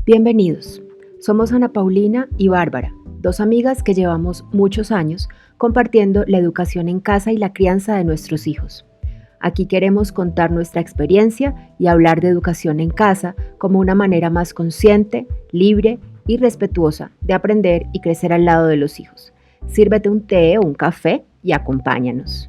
Bienvenidos. Somos Ana Paulina y Bárbara, dos amigas que llevamos muchos años compartiendo la educación en casa y la crianza de nuestros hijos. Aquí queremos contar nuestra experiencia y hablar de educación en casa como una manera más consciente, libre y respetuosa de aprender y crecer al lado de los hijos. Sírvete un té o un café y acompáñanos.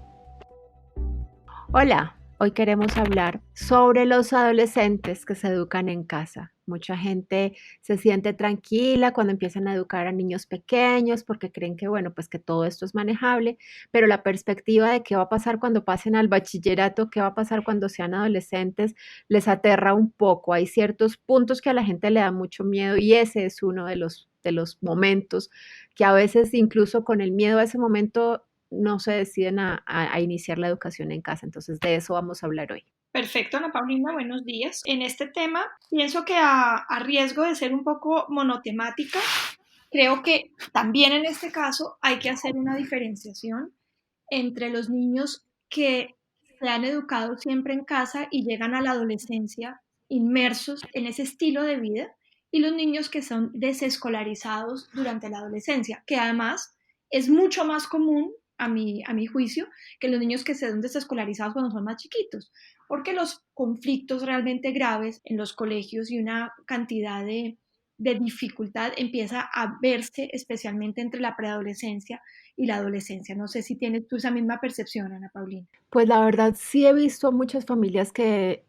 Hola, hoy queremos hablar sobre los adolescentes que se educan en casa. Mucha gente se siente tranquila cuando empiezan a educar a niños pequeños porque creen que, bueno, pues que todo esto es manejable, pero la perspectiva de qué va a pasar cuando pasen al bachillerato, qué va a pasar cuando sean adolescentes, les aterra un poco. Hay ciertos puntos que a la gente le da mucho miedo y ese es uno de los momentos que a veces incluso con el miedo a ese momento no se deciden a iniciar la educación en casa. Entonces, de eso vamos a hablar hoy. Perfecto, Ana Paulina, buenos días. En este tema, pienso que a riesgo de ser un poco monotemática, creo que también en este caso hay que hacer una diferenciación entre los niños que se han educado siempre en casa y llegan a la adolescencia inmersos en ese estilo de vida y los niños que son desescolarizados durante la adolescencia, que además es mucho más común, a mi juicio, que los niños que se ven desescolarizados cuando son más chiquitos, porque los conflictos realmente graves en los colegios y una cantidad de dificultad empieza a verse especialmente entre la preadolescencia y la adolescencia. No sé si tienes tú esa misma percepción, Ana Paulina. Pues la verdad sí he visto muchas familias que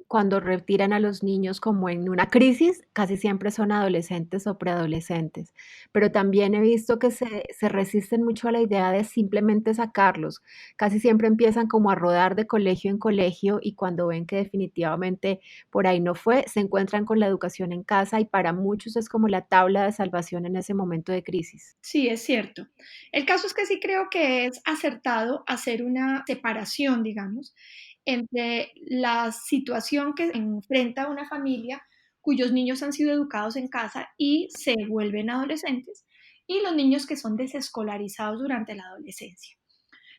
cuando retiran a los niños como en una crisis, casi siempre son adolescentes o preadolescentes, pero también he visto que se resisten mucho a la idea de simplemente sacarlos. Casi siempre empiezan como a rodar de colegio en colegio y cuando ven que definitivamente por ahí no fue, se encuentran con la educación en casa y para muchos es como la tabla de salvación en ese momento de crisis. Sí, es cierto. El caso es que sí creo que es acertado hacer una separación, digamos, entre la situación que enfrenta una familia cuyos niños han sido educados en casa y se vuelven adolescentes y los niños que son desescolarizados durante la adolescencia.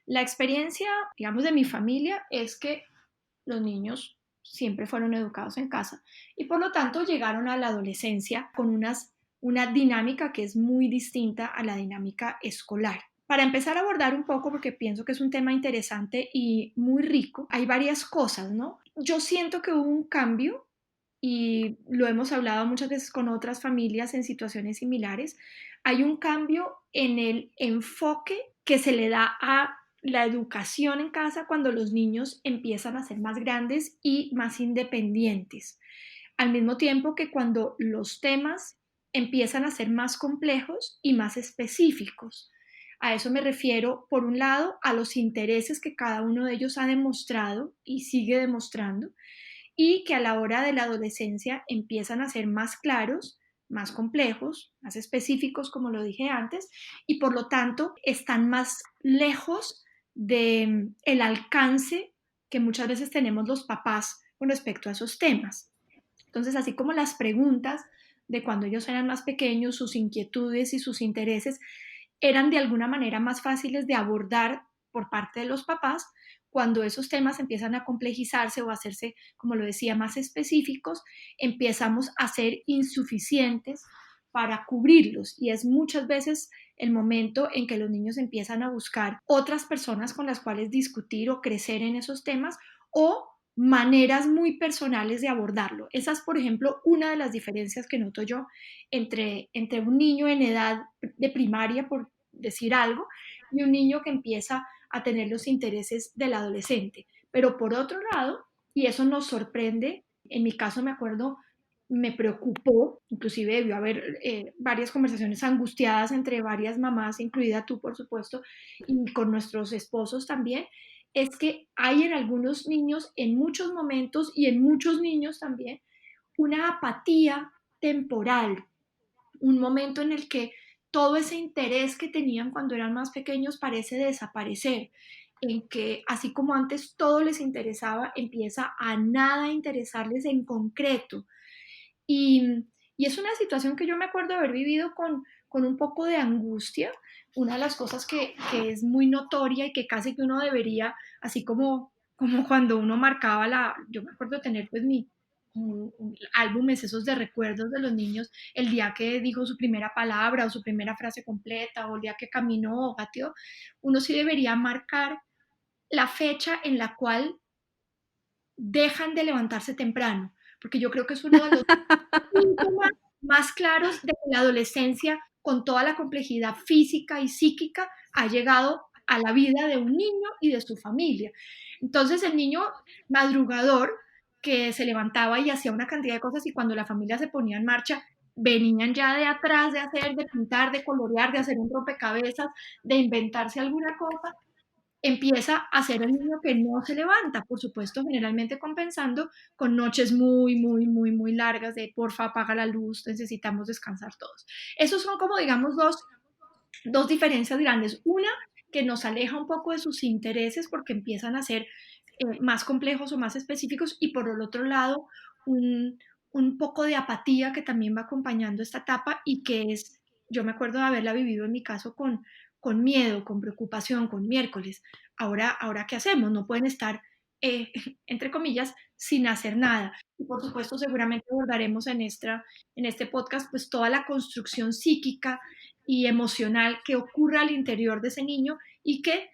La experiencia, digamos, de mi familia es que los niños siempre fueron educados en casa y por lo tanto llegaron a la adolescencia con una dinámica que es muy distinta a la dinámica escolar. Para empezar a abordar un poco, porque pienso que es un tema interesante y muy rico, hay varias cosas, ¿no? Yo siento que hubo un cambio y lo hemos hablado muchas veces con otras familias en situaciones similares. Hay un cambio en el enfoque que se le da a la educación en casa cuando los niños empiezan a ser más grandes y más independientes, al mismo tiempo que cuando los temas empiezan a ser más complejos y más específicos. A eso me refiero, por un lado, a los intereses que cada uno de ellos ha demostrado y sigue demostrando, y que a la hora de la adolescencia empiezan a ser más claros, más complejos, más específicos, como lo dije antes, y por lo tanto están más lejos de el alcance que muchas veces tenemos los papás con respecto a esos temas. Entonces, así como las preguntas de cuando ellos eran más pequeños, sus inquietudes y sus intereses eran de alguna manera más fáciles de abordar por parte de los papás, cuando esos temas empiezan a complejizarse o a hacerse, como lo decía, más específicos, empezamos a ser insuficientes para cubrirlos y es muchas veces el momento en que los niños empiezan a buscar otras personas con las cuales discutir o crecer en esos temas o maneras muy personales de abordarlo. Esa es, por ejemplo, una de las diferencias que noto yo entre un niño en edad de primaria, por decir algo, y un niño que empieza a tener los intereses del adolescente. Pero por otro lado, y eso nos sorprende, en mi caso me acuerdo, me preocupó, inclusive debió haber varias conversaciones angustiadas entre varias mamás, incluida tú, por supuesto, y con nuestros esposos también, es que hay en algunos niños, en muchos momentos y en muchos niños también, una apatía temporal, un momento en el que todo ese interés que tenían cuando eran más pequeños parece desaparecer, en que así como antes todo les interesaba, empieza a nada interesarles en concreto. Y, y es una situación que yo me acuerdo haber vivido con un poco de angustia. Una de las cosas que es muy notoria y que casi que uno debería, así como cuando uno marcaba yo me acuerdo de tener pues álbumes esos de recuerdos de los niños, el día que dijo su primera palabra o su primera frase completa o el día que caminó o gateó, uno sí debería marcar la fecha en la cual dejan de levantarse temprano, porque yo creo que es uno de los síntomas más claros de que la adolescencia, con toda la complejidad física y psíquica, ha llegado a la vida de un niño y de su familia. Entonces el niño madrugador que se levantaba y hacía una cantidad de cosas y cuando la familia se ponía en marcha, venían ya de atrás de hacer, de pintar, de colorear, de hacer un rompecabezas, de inventarse alguna cosa, empieza a ser el niño que no se levanta, por supuesto, generalmente compensando con noches muy, muy, muy, muy largas de porfa, apaga la luz, necesitamos descansar todos. Esos son como, digamos, dos diferencias grandes. Una, que nos aleja un poco de sus intereses porque empiezan a ser más complejos o más específicos y por el otro lado, un poco de apatía que también va acompañando esta etapa y que es, yo me acuerdo de haberla vivido en mi caso con miedo, con preocupación, con miércoles. Ahora ¿qué hacemos? No pueden estar, eh, entre comillas, sin hacer nada. Y por supuesto, seguramente abordaremos en este podcast pues toda la construcción psíquica y emocional que ocurre al interior de ese niño y que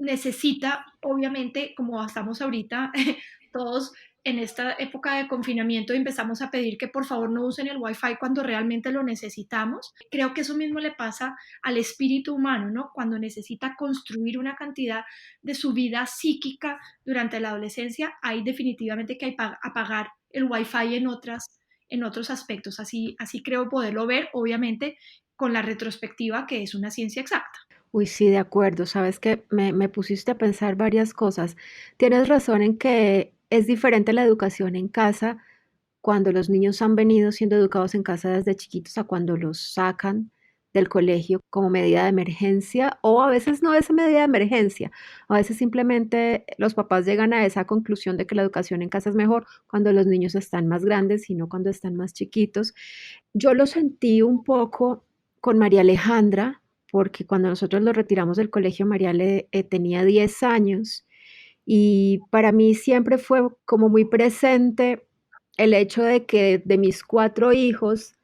necesita, obviamente, como estamos ahorita, todos en esta época de confinamiento empezamos a pedir que por favor no usen el wifi cuando realmente lo necesitamos. Creo que eso mismo le pasa al espíritu humano, ¿no? Cuando necesita construir una cantidad de su vida psíquica durante la adolescencia, hay definitivamente que apagar el wifi en otros aspectos. Así creo poderlo ver, obviamente, con la retrospectiva que es una ciencia exacta. Uy, sí, de acuerdo. Sabes que me pusiste a pensar varias cosas. Tienes razón en que es diferente la educación en casa cuando los niños han venido siendo educados en casa desde chiquitos a cuando los sacan del colegio como medida de emergencia o a veces no es medida de emergencia, a veces simplemente los papás llegan a esa conclusión de que la educación en casa es mejor cuando los niños están más grandes y no cuando están más chiquitos. Yo lo sentí un poco con María Alejandra, porque cuando nosotros lo retiramos del colegio, tenía 10 años y para mí siempre fue como muy presente el hecho de que de mis 4 hijos,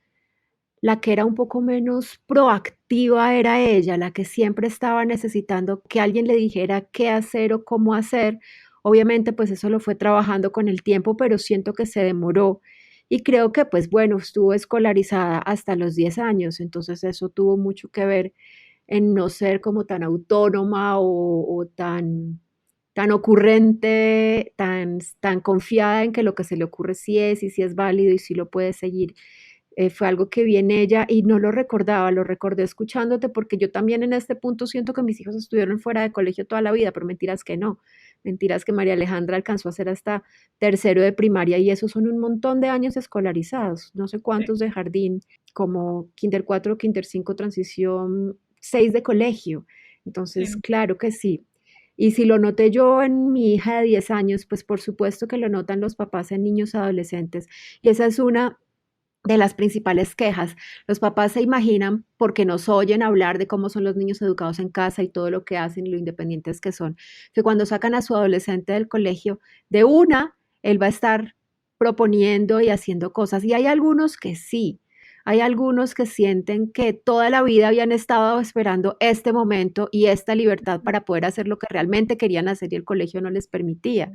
la que era un poco menos proactiva era ella, la que siempre estaba necesitando que alguien le dijera qué hacer o cómo hacer. Obviamente, pues eso lo fue trabajando con el tiempo, pero siento que se demoró. Y creo que, pues bueno, estuvo escolarizada hasta los 10 años, entonces eso tuvo mucho que ver en no ser como tan autónoma o tan ocurrente, tan confiada en que lo que se le ocurre sí es y sí es válido y sí lo puede seguir. Fue algo que vi en ella y no lo recordaba, lo recordé escuchándote porque yo también en este punto siento que mis hijos estuvieron fuera de colegio toda la vida, pero mentiras que no. Mentiras que María Alejandra alcanzó a hacer hasta tercero de primaria y esos son un montón de años escolarizados, no sé cuántos de jardín, como Kinder 4, Kinder 5, transición 6 de colegio. Entonces, Sí. claro que sí. Y si lo noté yo en mi hija de 10 años, pues por supuesto que lo notan los papás en niños adolescentes. Y esa es una de las principales quejas. Los papás se imaginan, porque nos oyen hablar de cómo son los niños educados en casa y todo lo que hacen y lo independientes que son, que cuando sacan a su adolescente del colegio, de una, él va a estar proponiendo y haciendo cosas. Y hay algunos que sí. Hay algunos que sienten que toda la vida habían estado esperando este momento y esta libertad para poder hacer lo que realmente querían hacer y el colegio no les permitía.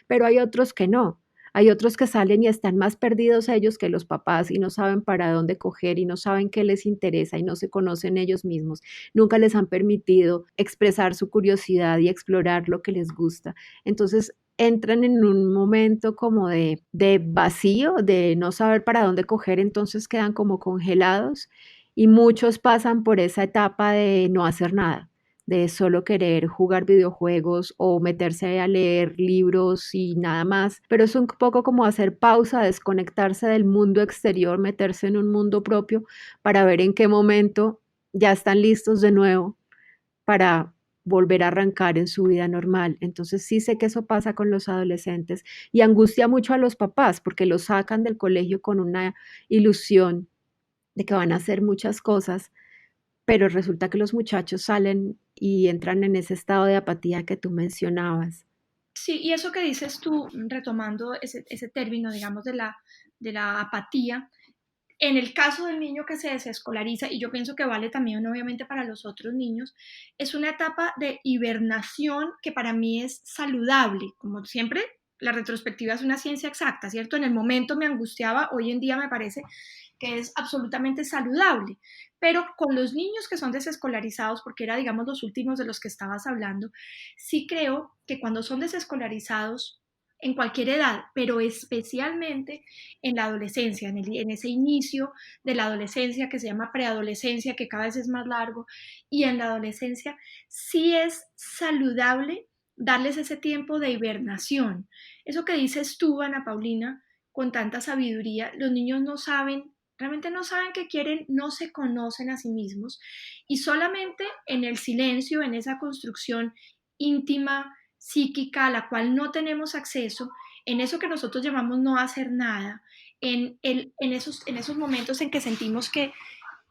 Pero hay otros que no. Hay otros que salen y están más perdidos ellos que los papás y no saben para dónde coger y no saben qué les interesa y no se conocen ellos mismos. Nunca les han permitido expresar su curiosidad y explorar lo que les gusta. Entonces entran en un momento como de vacío, de no saber para dónde coger, entonces quedan como congelados y muchos pasan por esa etapa de no hacer nada, de solo querer jugar videojuegos o meterse a leer libros y nada más, pero es un poco como hacer pausa, desconectarse del mundo exterior, meterse en un mundo propio para ver en qué momento ya están listos de nuevo para volver a arrancar en su vida normal. Entonces sí sé que eso pasa con los adolescentes y angustia mucho a los papás porque los sacan del colegio con una ilusión de que van a hacer muchas cosas, pero resulta que los muchachos salen y entran en ese estado de apatía que tú mencionabas. Sí, y eso que dices tú, retomando ese término, digamos, de la apatía, en el caso del niño que se desescolariza, y yo pienso que vale también obviamente para los otros niños, es una etapa de hibernación que para mí es saludable. Como siempre, la retrospectiva es una ciencia exacta, ¿cierto? En el momento me angustiaba, hoy en día me parece que es absolutamente saludable. Pero con los niños que son desescolarizados, porque era, digamos, los últimos de los que estabas hablando, sí creo que cuando son desescolarizados, en cualquier edad, pero especialmente en la adolescencia, en ese inicio de la adolescencia que se llama preadolescencia, que cada vez es más largo, y en la adolescencia sí es saludable darles ese tiempo de hibernación. Eso que dices tú, Ana Paulina, con tanta sabiduría, los niños no saben, realmente no saben qué quieren, no se conocen a sí mismos y solamente en el silencio, en esa construcción íntima, psíquica, a la cual no tenemos acceso, en eso que nosotros llamamos no hacer nada, en esos momentos en que sentimos que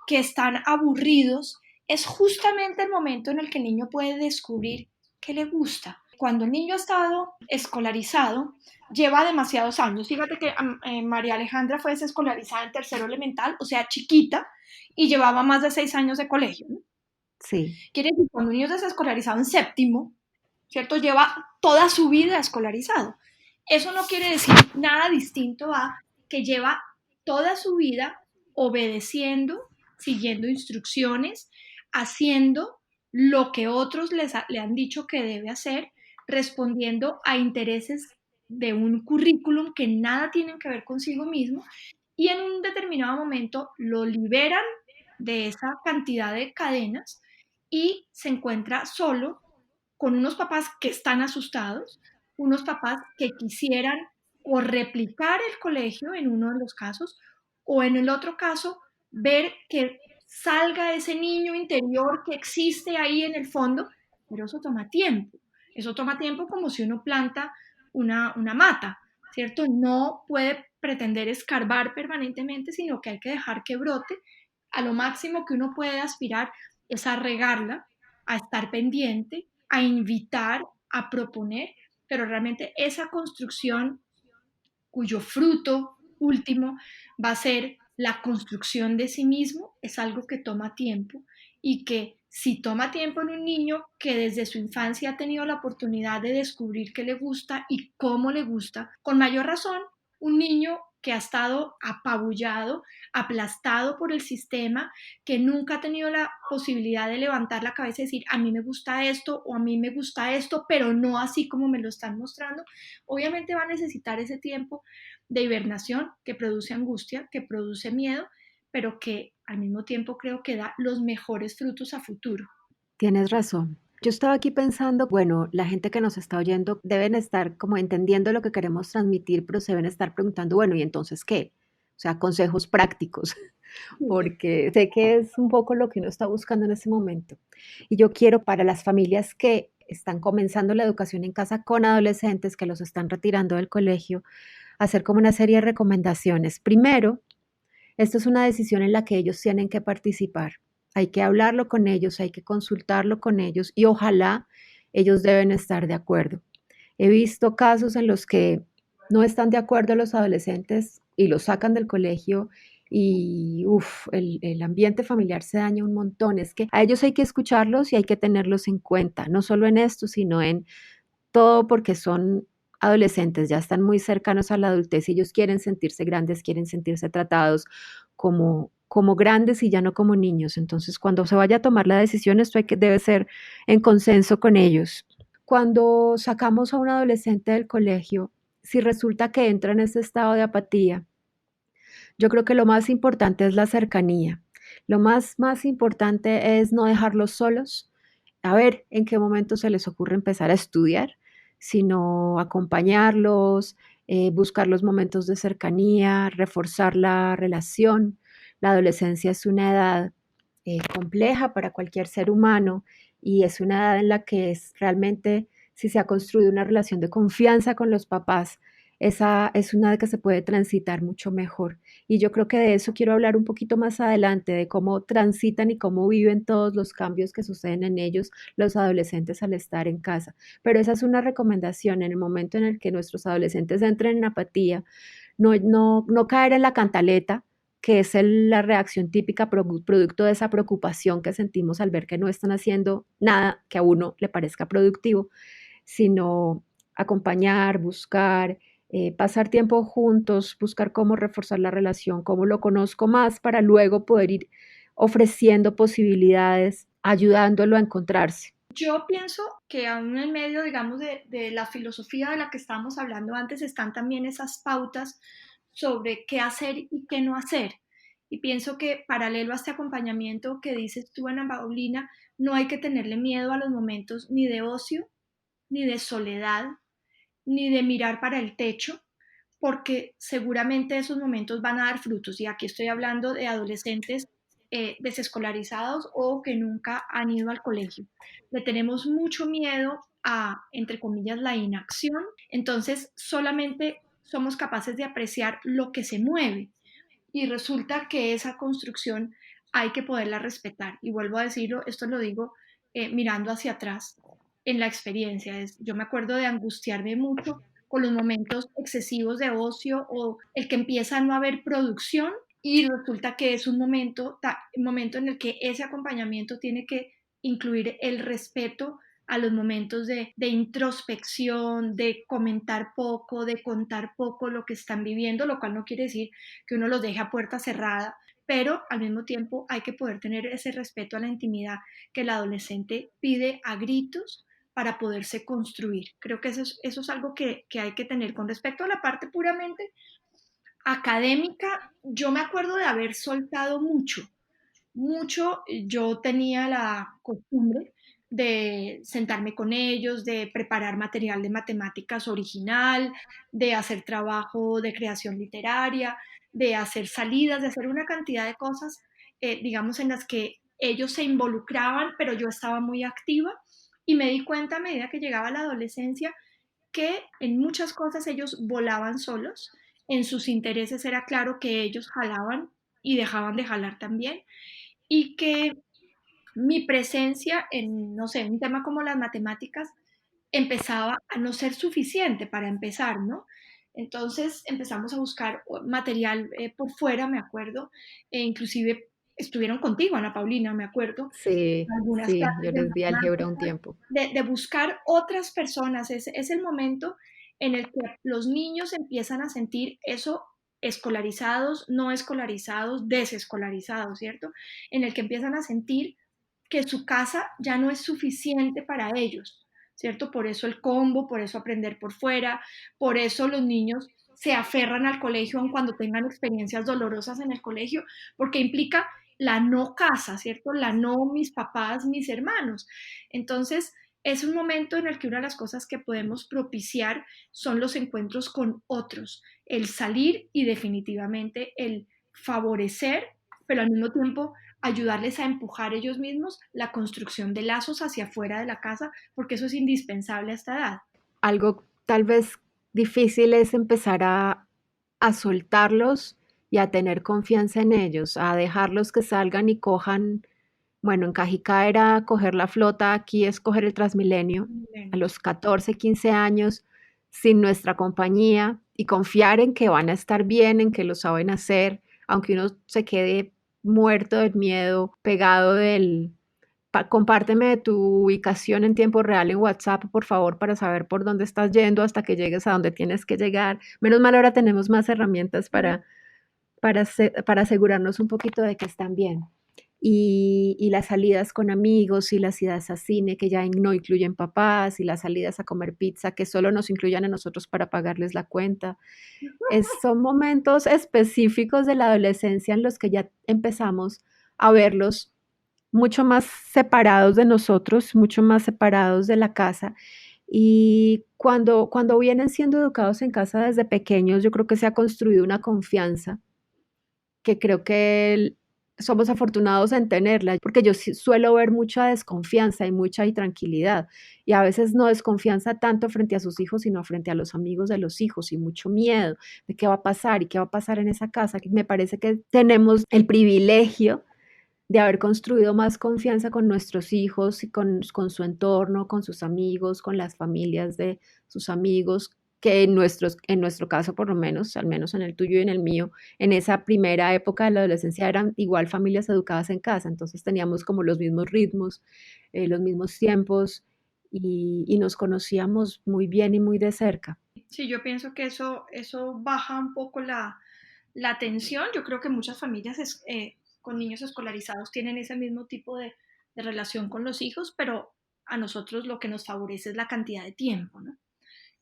están aburridos, es justamente el momento en el que el niño puede descubrir qué le gusta. Cuando el niño ha estado escolarizado, lleva demasiados años. Fíjate que María Alejandra fue desescolarizada en tercero elemental, o sea, chiquita, y llevaba más de 6 años de colegio, ¿no? Sí, Quiere decir, cuando un niño es desescolarizado en séptimo, ¿cierto? Lleva toda su vida escolarizado. Eso no quiere decir nada distinto a que lleva toda su vida obedeciendo, siguiendo instrucciones, haciendo lo que otros le han dicho que debe hacer, respondiendo a intereses de un currículum que nada tienen que ver consigo mismo y en un determinado momento lo liberan de esa cantidad de cadenas y se encuentra solo con unos papás que están asustados, unos papás que quisieran o replicar el colegio en uno de los casos, o en el otro caso, ver que salga ese niño interior que existe ahí en el fondo, pero eso toma tiempo. Eso toma tiempo como si uno planta una mata, ¿cierto? No puede pretender escarbar permanentemente, sino que hay que dejar que brote. A lo máximo que uno puede aspirar es a regarla, a estar pendiente, a invitar, a proponer, pero realmente esa construcción cuyo fruto último va a ser la construcción de sí mismo es algo que toma tiempo y que si toma tiempo en un niño que desde su infancia ha tenido la oportunidad de descubrir qué le gusta y cómo le gusta, con mayor razón, un niño que ha estado apabullado, aplastado por el sistema, que nunca ha tenido la posibilidad de levantar la cabeza y decir, a mí me gusta esto o a mí me gusta esto, pero no así como me lo están mostrando, obviamente va a necesitar ese tiempo de hibernación que produce angustia, que produce miedo, pero que al mismo tiempo creo que da los mejores frutos a futuro. tienes razón. Yo estaba aquí pensando, bueno, la gente que nos está oyendo deben estar como entendiendo lo que queremos transmitir, pero se deben estar preguntando, bueno, ¿y entonces qué? O sea, consejos prácticos, porque sé que es un poco lo que uno está buscando en ese momento. Y yo quiero para las familias que están comenzando la educación en casa con adolescentes que los están retirando del colegio, hacer como una serie de recomendaciones. Primero, esto es una decisión en la que ellos tienen que participar. Hay que hablarlo con ellos, hay que consultarlo con ellos y ojalá ellos deben estar de acuerdo. He visto casos en los que no están de acuerdo los adolescentes y los sacan del colegio y el ambiente familiar se daña un montón. Es que a ellos hay que escucharlos y hay que tenerlos en cuenta, no solo en esto, sino en todo porque son adolescentes, ya están muy cercanos a la adultez y ellos quieren sentirse grandes, quieren sentirse tratados como grandes y ya no como niños. Entonces, cuando se vaya a tomar la decisión, esto debe ser en consenso con ellos. Cuando sacamos a un adolescente del colegio, si resulta que entra en ese estado de apatía, yo creo que lo más importante es la cercanía. Lo más importante es no dejarlos solos, a ver en qué momento se les ocurre empezar a estudiar, sino acompañarlos, buscar los momentos de cercanía, reforzar la relación. La adolescencia es una edad compleja para cualquier ser humano y es una edad en la que es realmente, si se ha construido una relación de confianza con los papás, esa es una que se puede transitar mucho mejor. Y yo creo que de eso quiero hablar un poquito más adelante, de cómo transitan y cómo viven todos los cambios que suceden en ellos los adolescentes al estar en casa. Pero esa es una recomendación en el momento en el que nuestros adolescentes entren en apatía, no caer en la cantaleta, que es la reacción típica producto de esa preocupación que sentimos al ver que no están haciendo nada que a uno le parezca productivo, sino acompañar, buscar, pasar tiempo juntos, buscar cómo reforzar la relación, cómo lo conozco más para luego poder ir ofreciendo posibilidades, ayudándolo a encontrarse. Yo pienso que aún en medio, digamos, de la filosofía de la que estábamos hablando antes, están también esas pautas sobre qué hacer y qué no hacer. Y pienso que paralelo a este acompañamiento que dices tú, Ana Paulina, no hay que tenerle miedo a los momentos ni de ocio, ni de soledad, ni de mirar para el techo, porque seguramente esos momentos van a dar frutos. Y aquí estoy hablando de adolescentes desescolarizados o que nunca han ido al colegio. Le tenemos mucho miedo a, entre comillas, la inacción, entonces solamente somos capaces de apreciar lo que se mueve y resulta que esa construcción hay que poderla respetar. Y vuelvo a decirlo, esto lo digo mirando hacia atrás en la experiencia. Yo me acuerdo de angustiarme mucho con los momentos excesivos de ocio o el que empieza a no haber producción y resulta que es un momento en el que ese acompañamiento tiene que incluir el respeto a los momentos de introspección, de comentar poco, de contar poco lo que están viviendo, lo cual no quiere decir que uno los deje a puerta cerrada, pero al mismo tiempo hay que poder tener ese respeto a la intimidad que el adolescente pide a gritos para poderse construir. Creo que eso es algo que hay que tener. Con respecto a la parte puramente académica, yo me acuerdo de haber soltado mucho, mucho. Yo tenía la costumbre de sentarme con ellos, de preparar material de matemáticas original, de hacer trabajo de creación literaria, de hacer salidas, de hacer una cantidad de cosas, digamos, en las que ellos se involucraban, pero yo estaba muy activa y me di cuenta a medida que llegaba la adolescencia que en muchas cosas ellos volaban solos, en sus intereses era claro que ellos jalaban y dejaban de jalar también, y que mi presencia en, no sé, un tema como las matemáticas empezaba a no ser suficiente para empezar, ¿no? Entonces empezamos a buscar material por fuera, me acuerdo, e inclusive estuvieron contigo, Ana Paulina, me acuerdo, Sí, algunas sí, yo clases de les di álgebra un matemáticas, tiempo. de buscar otras personas. Es el momento en el que los niños empiezan a sentir eso escolarizados, no escolarizados, desescolarizados, ¿cierto? En el que empiezan a sentir que su casa ya no es suficiente para ellos, ¿cierto? Por eso el combo, por eso aprender por fuera, por eso los niños se aferran al colegio aun cuando tengan experiencias dolorosas en el colegio, porque implica la no casa, ¿cierto? La no mis papás, mis hermanos. Entonces, es un momento en el que una de las cosas que podemos propiciar son los encuentros con otros, el salir y definitivamente el favorecer, pero al mismo tiempo ayudarles a empujar ellos mismos la construcción de lazos hacia afuera de la casa, porque eso es indispensable a esta edad. Algo tal vez difícil es empezar a soltarlos y a tener confianza en ellos, a dejarlos que salgan y cojan, bueno, en Cajicá era coger la flota, aquí es coger el Transmilenio, a los 14, 15 años, sin nuestra compañía y confiar en que van a estar bien, en que lo saben hacer, aunque uno se quede muerto del miedo, pegado del, compárteme de tu ubicación en tiempo real en WhatsApp, por favor, para saber por dónde estás yendo hasta que llegues a donde tienes que llegar. Menos mal ahora tenemos más herramientas para asegurarnos un poquito de que están bien. Y las salidas con amigos y las idas a cine que ya no incluyen papás y las salidas a comer pizza que solo nos incluyan a nosotros para pagarles la cuenta. Son momentos específicos de la adolescencia en los que ya empezamos a verlos mucho más separados de nosotros, mucho más separados de la casa. Y cuando vienen siendo educados en casa desde pequeños, yo creo que se ha construido una confianza que creo que somos afortunados en tenerla, porque yo sí suelo ver mucha desconfianza y mucha intranquilidad, y a veces no desconfianza tanto frente a sus hijos, sino frente a los amigos de los hijos, y mucho miedo de qué va a pasar y qué va a pasar en esa casa. Me parece que tenemos el privilegio de haber construido más confianza con nuestros hijos y con su entorno, con sus amigos, con las familias de sus amigos, que en nuestro caso, por lo menos, al menos en el tuyo y en el mío, en esa primera época de la adolescencia eran igual familias educadas en casa, entonces teníamos como los mismos ritmos, los mismos tiempos y nos conocíamos muy bien y muy de cerca. Sí, yo pienso que eso baja un poco la tensión. Yo creo que muchas familias con niños escolarizados tienen ese mismo tipo de relación con los hijos, pero a nosotros lo que nos favorece es la cantidad de tiempo, ¿no?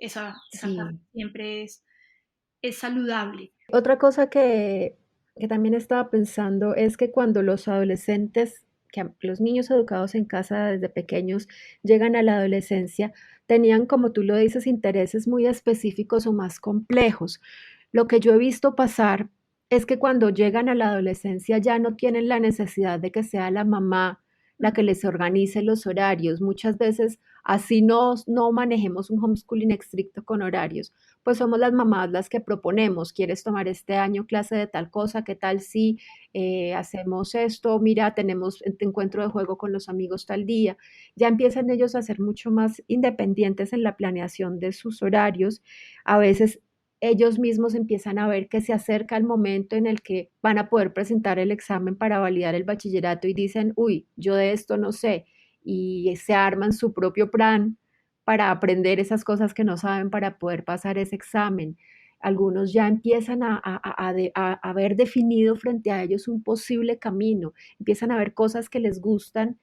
Esa parte Sí. siempre es saludable. Otra cosa que también estaba pensando es que cuando los adolescentes, los niños educados en casa desde pequeños llegan a la adolescencia, tenían, como tú lo dices, intereses muy específicos o más complejos. Lo que yo he visto pasar es que cuando llegan a la adolescencia ya no tienen la necesidad de que sea la mamá la que les organice los horarios. Muchas veces, así no manejemos un homeschooling estricto con horarios, pues somos las mamás las que proponemos, ¿quieres tomar este año clase de tal cosa? ¿Qué tal si hacemos esto? Mira, tenemos este encuentro de juego con los amigos tal día. Ya empiezan ellos a ser mucho más independientes en la planeación de sus horarios. A veces ellos mismos empiezan a ver que se acerca el momento en el que van a poder presentar el examen para validar el bachillerato y dicen, uy, yo de esto no sé, y se arman su propio plan para aprender esas cosas que no saben para poder pasar ese examen. Algunos ya empiezan a ver definido frente a ellos un posible camino, empiezan a ver cosas que les gustan,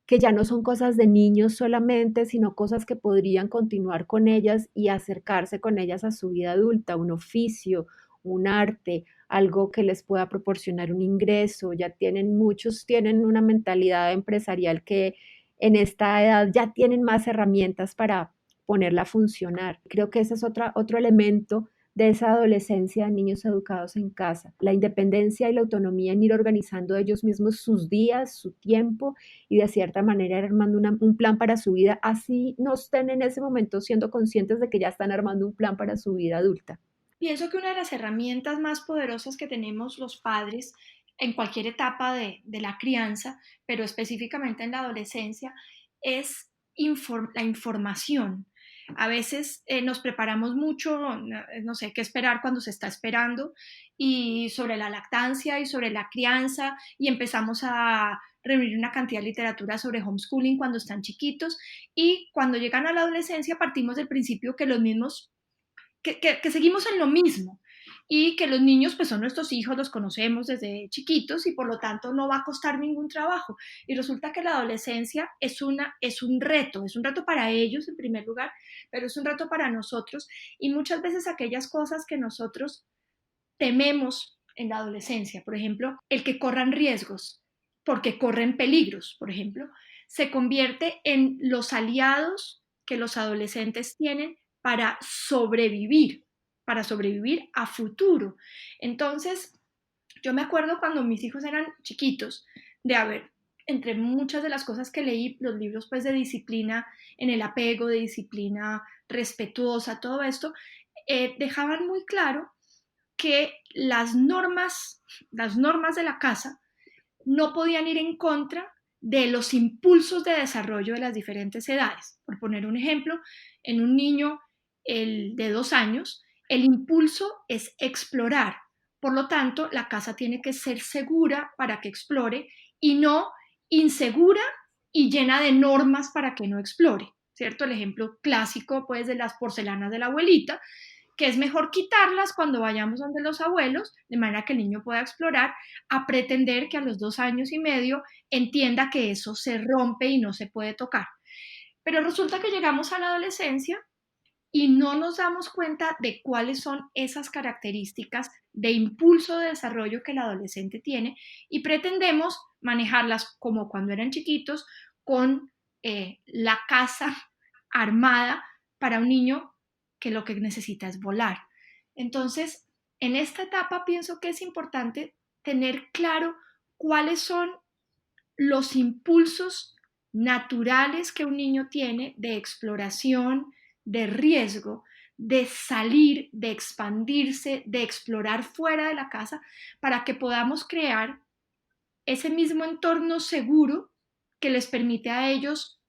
que ya no son cosas de niños solamente, sino cosas que podrían continuar con ellas y acercarse con ellas a su vida adulta, un oficio, un arte, algo que les pueda proporcionar un ingreso. Ya tienen, muchos tienen una mentalidad empresarial que en esta edad ya tienen más herramientas para ponerla a funcionar. Creo que ese es otro elemento de esa adolescencia de niños educados en casa, la independencia y la autonomía en ir organizando ellos mismos sus días, su tiempo y de cierta manera ir armando un plan para su vida, así no estén en ese momento siendo conscientes de que ya están armando un plan para su vida adulta. Pienso que una de las herramientas más poderosas que tenemos los padres en cualquier etapa de la crianza, pero específicamente en la adolescencia, es la información. A veces nos preparamos mucho, no sé qué esperar cuando se está esperando, y sobre la lactancia y sobre la crianza, y empezamos a reunir una cantidad de literatura sobre homeschooling cuando están chiquitos, y cuando llegan a la adolescencia partimos del principio que los mismos que seguimos en lo mismo y que los niños pues son nuestros hijos, los conocemos desde chiquitos y por lo tanto no va a costar ningún trabajo. Y resulta que la adolescencia es un reto para ellos en primer lugar, pero es un reto para nosotros y muchas veces aquellas cosas que nosotros tememos en la adolescencia, por ejemplo, el que corran riesgos, porque corren peligros, por ejemplo, se convierte en los aliados que los adolescentes tienen para sobrevivir a futuro. Entonces, yo me acuerdo cuando mis hijos eran chiquitos, de haber, entre muchas de las cosas que leí, los libros pues de disciplina en el apego, de disciplina respetuosa, todo esto, dejaban muy claro que las normas de la casa no podían ir en contra de los impulsos de desarrollo de las diferentes edades. Por poner un ejemplo, en un niño el de 2 años, el impulso es explorar. Por lo tanto, la casa tiene que ser segura para que explore y no insegura y llena de normas para que no explore. ¿Cierto? El ejemplo clásico, pues, de las porcelanas de la abuelita, que es mejor quitarlas cuando vayamos donde los abuelos, de manera que el niño pueda explorar, a pretender que a los 2 años y medio entienda que eso se rompe y no se puede tocar. Pero resulta que llegamos a la adolescencia y no nos damos cuenta de cuáles son esas características de impulso de desarrollo que el adolescente tiene y pretendemos manejarlas como cuando eran chiquitos con la casa armada para un niño que lo que necesita es volar. Entonces, en esta etapa pienso que es importante tener claro cuáles son los impulsos naturales que un niño tiene de exploración, de riesgo, de salir, de expandirse, de explorar fuera de la casa, para que podamos crear ese mismo entorno seguro que les permite a ellos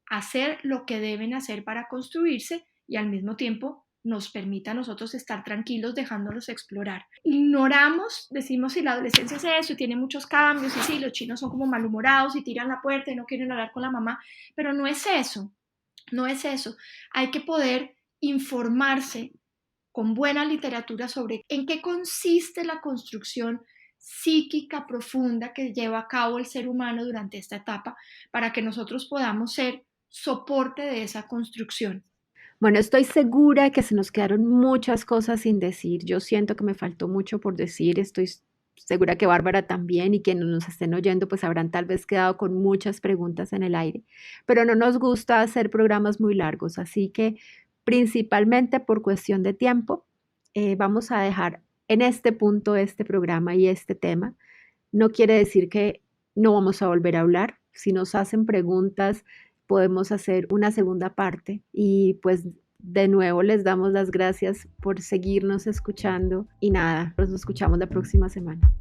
hacer lo que deben hacer para construirse y al mismo tiempo nos permita a nosotros estar tranquilos dejándolos explorar. Ignoramos, decimos si la adolescencia es eso y tiene muchos cambios y sí, los chinos son como malhumorados y tiran la puerta y no quieren hablar con la mamá, pero no es eso, no es eso. Hay que poder informarse con buena literatura sobre en qué consiste la construcción psíquica profunda que lleva a cabo el ser humano durante esta etapa para que nosotros podamos ser soporte de esa construcción. Bueno, estoy segura que se nos quedaron muchas cosas sin decir. Yo siento que me faltó mucho por decir. Estoy segura que Bárbara también y quienes nos estén oyendo pues habrán tal vez quedado con muchas preguntas en el aire. Pero no nos gusta hacer programas muy largos, así que principalmente por cuestión de tiempo, vamos a dejar en este punto este programa y este tema. No quiere decir que no vamos a volver a hablar. Si nos hacen preguntas, podemos hacer una segunda parte y pues de nuevo les damos las gracias por seguirnos escuchando y nada, nos escuchamos la próxima semana.